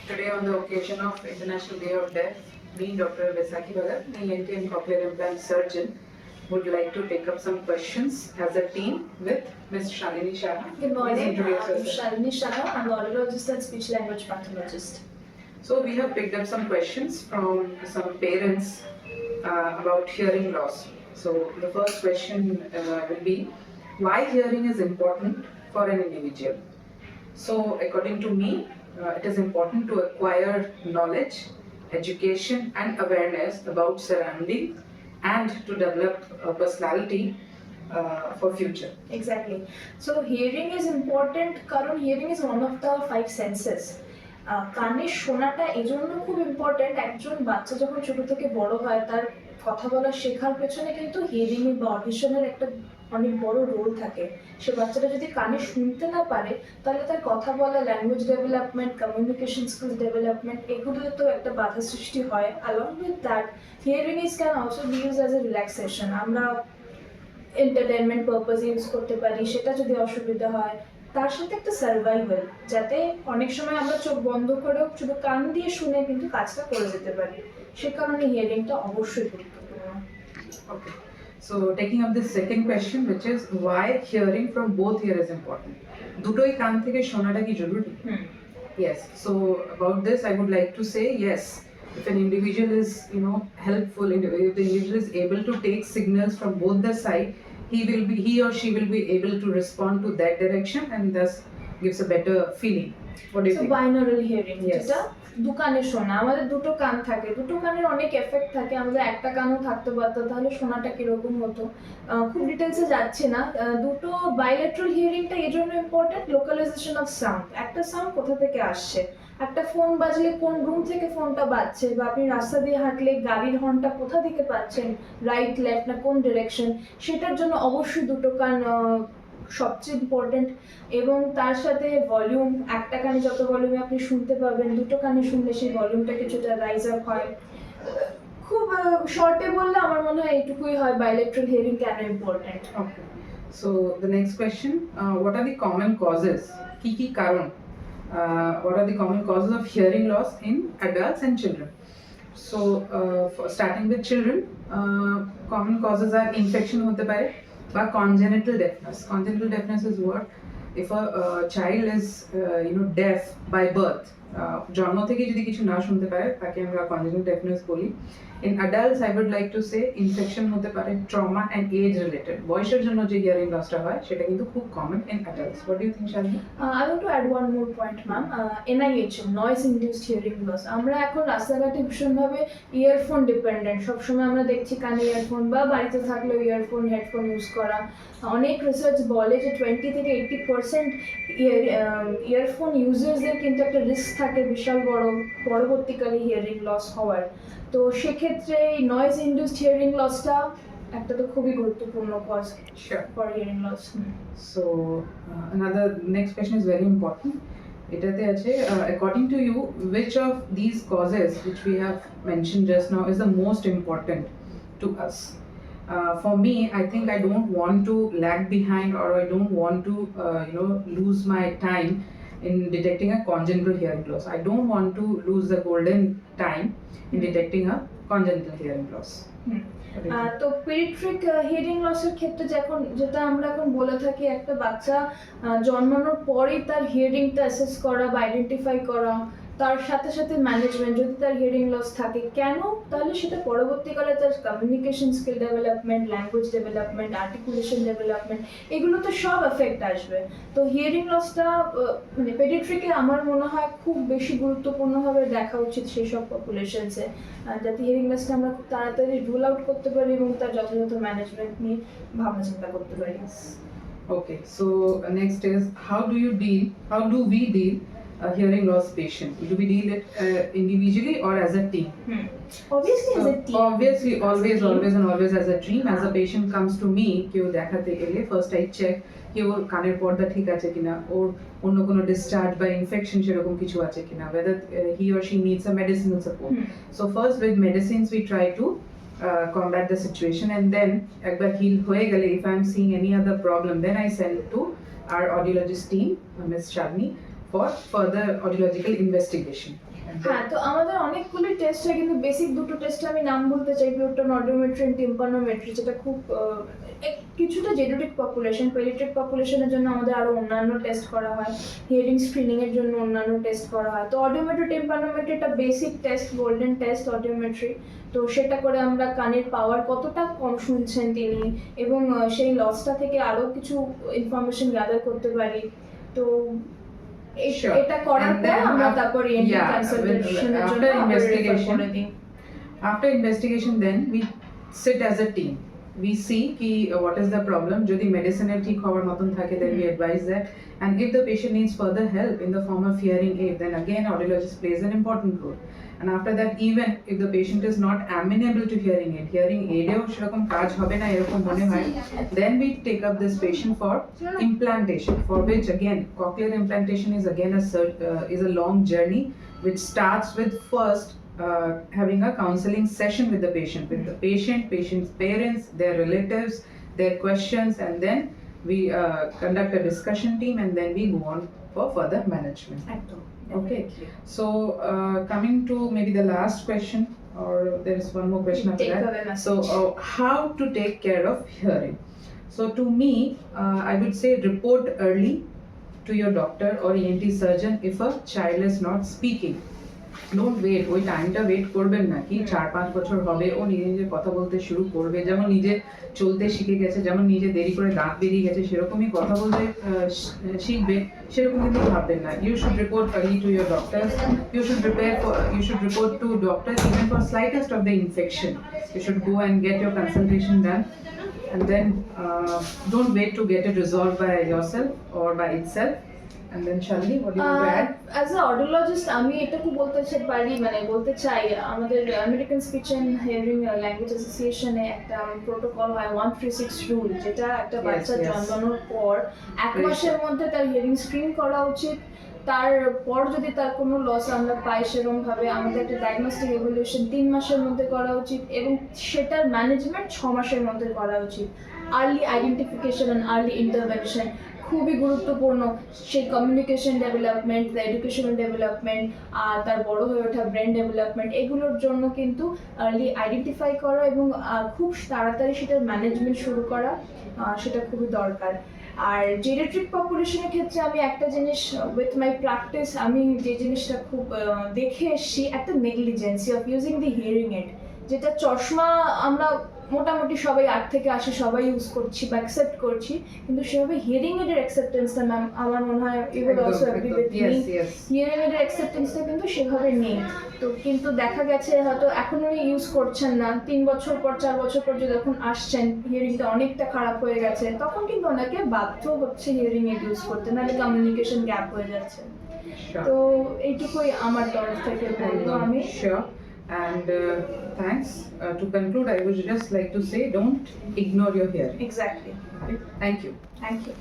Today, on the occasion of International Day of Deaf, me, Dr. Vaisakhi Bhagat, the ENT and cochlear implant surgeon, would like to take up some questions as a team with Ms. Shalini Shah. Good morning, Please introduce I'm yourself. Shalini Shah. I'm an audiologist and speech language pathologist. So we have picked up some questions from some parents about hearing loss. So the first question will be, why hearing is important for an individual? So according to me, it is important to acquire knowledge, education and awareness about surroundings and to develop a personality for future. Exactly. So hearing is important কারণ hearing is one of the five senses. কানে শোনাটা এজন্য খুব important, একজন বাচ্চা যখন ছোট থেকে বড় হয় তার কথা বলা শেখার পেছনে কিন্তু হিয়ারিং বা অডিশনের একটা অনেক বড় রোল থাকে। সে বাচ্চাটা যদি কানে শুনতে না পারে তাহলে তার কথা বলা, language development, communication skills development এগুলোতে তো একটা বাধা সৃষ্টি হয়। along with that hearing is can also be used as a relaxation. আমরা এন্টারটেইনমেন্ট পারপাসে ইউজ করতে পারি, সেটা যদি অসুবিধা হয়। তার সাথে একটা সার্ভাইভাল, যাতে অনেক সময় আমরা চোখ বন্ধ করেও শুধু কান দিয়ে শুনে কিন্তু কাজটা করে যেতে পারি, সে কারণে হিয়ারিংটা অবশ্যই গুরুত্বপূর্ণ। Okay. So taking up the second question, which is why hearing from both ear is important. দুটোই কান থেকে শোনাটা কি জরুরি? Yes. So about this, I would like to say yes. If an individual is, helpful, if the individual is able to take signals from both the side, he or she will be able to respond to that direction and thus gives a better feeling. What do you think? Binaural hearing, Yes. যেটা দু কানে শোনা। আমাদের দুটো কান থাকে, দুটো কানের অনেক এফেক্ট থাকে। আমাদের একটা কানও থাকতে পারতো, তাহলে শোনাটা কিরকম হতো? খুব ডিটেলসে যাচ্ছে না। দুটো বাইলেটারাল হিয়ারিংটা এই জন্য ইম্পর্টেন্ট, লোকালাইজেশন অফ সাউন্ড। একটা সাউন্ড কোথা থেকে আসছে, একটা ফোন বাজলে কোন রুম থেকে ফোনটা বাজছে, বা আপনি রাস্তা দিয়ে হাঁটলে গাড়ির হর্নটা কোথা থেকে পাচ্ছেন, রাইট লেফট না কোন ডিরেকশন, সেটার জন্য অবশ্যই দুটো কান সবচেয়ে ইম্পর্টেন্ট। এবং তার সাথে ভলিউম, একটা কানে যত ভলিউমে আপনি শুনতে পাবেন, দুটো কানে শুনলে সেই ভলিউমটা কিছুটা রাইজ আপ হয়। খুব শর্টে বললে আমার মনে হয় এইটুকুই হয় বাইলেটারাল হিয়ারিং কেন important. Okay. So the next question, what are the common causes? Ki karon? What are the common causes of hearing loss in adults and children? So starting with children, common causes are infection hote pare বা congenital deafness. Congenital deafness is what? If a child is deaf by birth, জন্ম থেকে যদি কিছু না শুনতে পারে তাকে আমরা congenital deafness বলি। In adults, I would like to say infection হতে পারে, trauma and age related. বয়সের জন্য যে hearing loss টা হয় সেটা কিন্তু খুব common in adults. What do you think, Shalini? I want to add one more point, ma'am. NIH, noise induced hearing loss. আমরা এখন রাস্তাঘাটে ভীষণভাবে ইয়ারফোন ডিপেন্ডেন্ট, সবসময় আমরা দেখছি কানে ইয়ারফোন, বা বাড়িতে থাকলেও ইয়ারফোন হেডফোন ইউজ করা। অনেক রিসার্চ বলে যে 20 থেকে 80% ইয়ারফোন ইউজার্সদের কিন্তু একটা রিস্ক থাকে বিশাল বড় পরবর্তীকালে হিয়ারিং লস হওয়ার। তো সেক্ষেত্রে এই নয়েজ ইন্ডিউসড হিয়ারিং লসটা একটা তো খুবই গুরুত্বপূর্ণ cause for hearing loss. So another next question is very important. এটাতে আছে, according to you, which of these causes which we have mentioned just now is the most important to us? For me, I think I don't want to lag behind, or I don't want to lose my time in detecting a congenital hearing loss. I don't want to lose the golden time in detecting a congenital hearing loss. তো paediatric hearing লসের ক্ষেত্রে যেটা আমরা এখন বলে থাকি, একটা বাচ্চা জন্মানোর পরেই তার হিয়ারিংটা অ্যাসেস করা বা আইডেন্টিফাই করা, তার সাথে সাথে ম্যানেজমেন্ট। যদি তার হিয়ারিং লস থাকে কেন, তাহলে সেটা পরবর্তীকালে তার communication skill development, language development, articulation development এগুলোতে সব এফেক্ট আসবে। তো হিয়ারিং লসটা মানে পেডিয়াট্রিকে আমার মনে হয় খুব বেশি গুরুত্বপূর্ণভাবে দেখা উচিত সেই সব পপুলেশনসে, যাতে হিয়ারিং লসটা আমরা খুব তাড়াতাড়ি রুল আউট করতে পারি এবং তার যথাযথ ম্যানেজমেন্ট নিয়ে ভাবনা চিন্তা করতে পারি। Okay, so next is, how do we deal a hearing loss patient? Do we deal it individually or as a team? Obviously as a team. Obviously, always as a team. As a patient comes to me, কেউ দেখাতে এলে first I check কি ওর কানের পর্দা ঠিক আছে কিনা, ওর অন্য কোনো ডিসচার্জ বা ইনফেকশন সেরকম কিছু আছে কিনা, whether he or she needs a medicinal support. So first with medicines we try to combat the situation, and then একবার heal হয়ে গেলে, if I am seeing any other problem, then I send to our audiologist team, Ms. Shalini, for further audiological investigation. হ্যাঁ, তো আমাদের অনেকগুলো test হয়, কিন্তু basic দুটো টেস্ট আমি নাম বলতে চাই, পিউরটন অডিওমেট্রি এন্ড টিম্পানোমেট্রি, যেটা খুব কিছুটা জেনেটিক পপুলেশন, পেডিয়াট্রিক পপুলেশনের জন্য আমাদের আরো অন্যান্য টেস্ট করা হয়, হিয়ারিং স্ক্রিনিং এর জন্য অন্যান্য টেস্ট করা হয়। তো অডিওমেট্রি টিম্পানোমেট্রি একটা basic test, golden test audiometry. তো সেটা করে আমরা কানের পাওয়ার কতটা কম শুনছেন তিনি, এবং সেই লসটা থেকে আরো কিছু ইনফরমেশন গ্যাদার করতে পারি। তো Sure. এটা করার And পর then আমরা af- তারপর ENT yeah, কনসালটেশনের after জন্য আমরা refer investigation, করে দিই। After investigation, then we sit as a team. We see ki what is the problem. Jodi medicine ঠিক হওয়ার মতন থাকে, then we advise that. And if the patient needs further help in the form of hearing aid, then again audiologist plays an important role. And after that, even if the patient is not amenable to hearing aid এও সেরকম কাজ হবে না এরকম মনে হয়, then we take up this patient for implantation, for which again cochlear implantation is again is a long journey, which starts with first having a counseling session with the patient, patient's parents, their relatives, their questions, and then we conduct a discussion team, and then we go on for further management. একদম। Okay, so coming to maybe the last question, or there is one more question after Take that. away message. So how to take care of hearing? So to me, I would say report early to your doctor or ENT surgeon if a child is not speaking. Don't wait, ওই টাইমটা wait করবেন না কি 4-5 বছর হবে ও নিজে নিজে কথা বলতে শুরু করবে, যেমন নিজে চলতে শিখে গেছে, যেমন নিজে দেরি করে দাঁত বেরিয়ে গেছে সেরকমই কথা বলতে শিখবে, সেরকম কিন্তু ভাববেন না। You should report early to your doctors. You should report to doctors even for slightest of the infection. You should go and get your consultation done, and then don't wait to get it resolved by yourself or by itself. And then Shalini, what do you want to add? As a audiologist আমি এটুকু বলতে চাই, আমাদের American speech and hearing language অ্যাসোসিয়েশনে একটা protocol হয় 136 rule, যেটা একটা Yes, বাচ্চা yes. জন্মানোর পর 1 Very মাসের sure. মধ্যে তার হিয়ারিং স্ক্রিন করা উচিত। তারপর যদি তার কোনো লস আমরা পাই সেরকম ভাবে আমাদের একটা ডায়াগনস্টিক এভ্যালুয়েশন 3 মাসের মধ্যে করা উচিত, এবং সেটার ম্যানেজমেন্ট 6 মাসের মধ্যে করা উচিত। Early identification and early intervention খুবই গুরুত্বপূর্ণ। সেই কমিউনিকেশন ডেভেলপমেন্ট, এডুকেশনাল ডেভেলপমেন্ট, আর তার বড় হয়ে ওঠা ব্রেন ডেভেলপমেন্ট, এগুলোর জন্য কিন্তু আর্লি আইডেন্টিফাই করা এবং খুব তাড়াতাড়ি সেটার ম্যানেজমেন্ট শুরু করা, সেটা খুবই দরকার। আর জেরিয়াট্রিক পপুলেশনের ক্ষেত্রে আমি একটা জিনিস উইথ মাই প্র্যাকটিস আমি যে জিনিসটা খুব দেখে এসেছি, একটা negligence of using the hearing add, যেটা চশমা আমরা মোটামুটি সবাই 8 থেকে 80 সবাই ইউজ করছি বা অ্যাকসেপ্ট করছি, কিন্তু সেভাবে হিয়ারিং এডের অ্যাকসেপ্টেন্সটা ম্যাম আমার মনে হয় you will also agree with me, hearing এডের অ্যাকসেপ্টেন্সটা কিন্তু সেভাবে নেই। তো কিন্তু দেখা গেছে হয়তো এখন উনি ইউজ করছেন না, 3 বছর পর 4 বছর পর যখন আসছেন হিয়ারিংটা অনেকটা খারাপ হয়ে গেছে, তখন কিন্তু ওনাকে বাধ্য হচ্ছে হিয়ারিং এড ইউজ করতে, নাহলে কমিউনিকেশন গ্যাপ হয়ে যাচ্ছে। তো এইটুকুই আমার তরফ থেকে বলবো আমি। Sure. And thanks. To conclude, I would just like to say, don't ignore your hearing. Exactly. Thank you. Thank you.